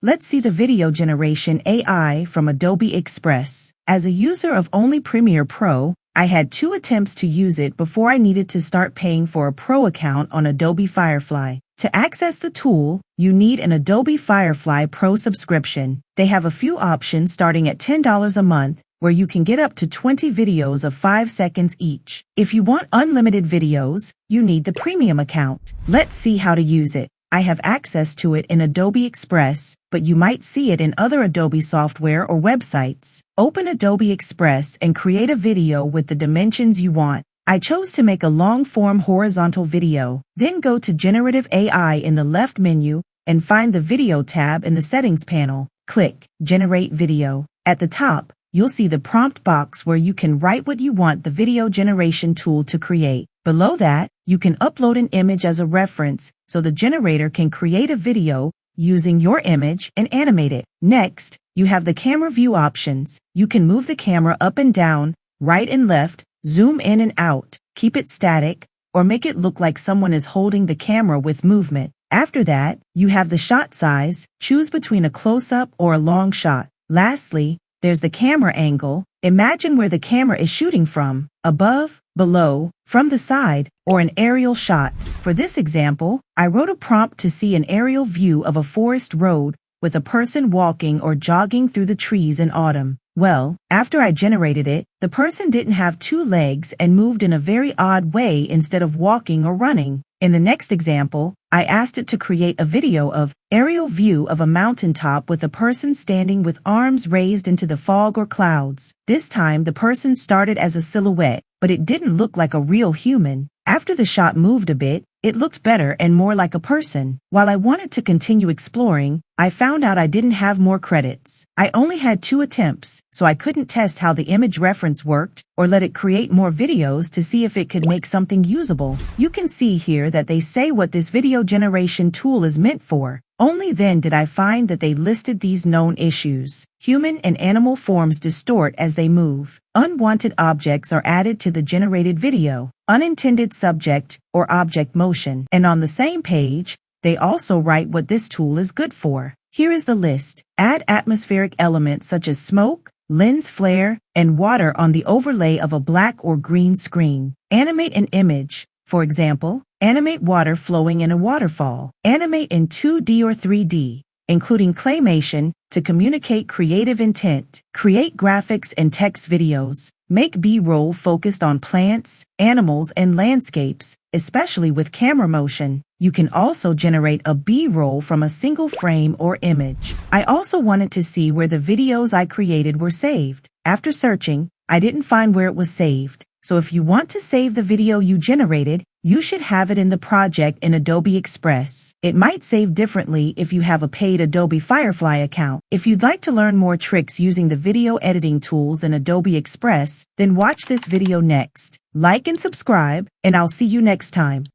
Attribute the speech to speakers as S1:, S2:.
S1: Let's see the video generation AI from Adobe Express. As a user of only Premiere Pro, I had 2 attempts to use it before I needed to start paying for a Pro account on Adobe Firefly. To access the tool, you need an Adobe Firefly Pro subscription. They have a few options starting at $10 a month, where you can get up to 20 videos of 5 seconds each. If you want unlimited videos, you need the premium account. Let's see how to use it. I have access to it in Adobe Express, but you might see it in other Adobe software or websites. Open Adobe Express and create a video with the dimensions you want. I chose to make a long-form horizontal video. Then go to Generative AI in the left menu and find the Video tab in the Settings panel. Click Generate Video. At the top, you'll see the prompt box where you can write what you want the video generation tool to create. Below that, you can upload an image as a reference so the generator can create a video using your image and animate it. Next, you have the camera view options. You can move the camera up and down, right and left, zoom in and out, keep it static, or make it look like someone is holding the camera with movement. After that, you have the shot size. Choose between a close-up or a long shot. Lastly, there's the camera angle. Imagine where the camera is shooting from, above, below, from the side, or an aerial shot. For this example, I wrote a prompt to see an aerial view of a forest road with a person walking or jogging through the trees in autumn. Well, after I generated it, the person didn't have 2 legs and moved in a very odd way instead of walking or running. In the next example, I asked it to create a video of aerial view of a mountaintop with a person standing with arms raised into the fog or clouds. This time the person started as a silhouette, but it didn't look like a real human. After the shot moved a bit, it looked better and more like a person. While I wanted to continue exploring, I found out I didn't have more credits. I only had 2 attempts, so I couldn't test how the image reference worked or let it create more videos to see if it could make something usable. You can see here that they say what this video generation tool is meant for. Only then did I find that they listed these known issues. Human and animal forms distort as they move. Unwanted objects are added to the generated video. Unintended subject or object motion. And on the same page, they also write what this tool is good for. Here is the list. Add atmospheric elements such as smoke, lens flare, and water on the overlay of a black or green screen. Animate an image. For example, animate water flowing in a waterfall. Animate in 2D or 3D, including claymation, to communicate creative intent. Create graphics and text videos. Make B-roll focused on plants, animals, and landscapes, especially with camera motion. You can also generate a B-roll from a single frame or image. I also wanted to see where the videos I created were saved. After searching, I didn't find where it was saved. So if you want to save the video you generated, you should have it in the project in Adobe Express. It might save differently if you have a paid Adobe Firefly account. If you'd like to learn more tricks using the video editing tools in Adobe Express, then watch this video next. Like and subscribe, and I'll see you next time.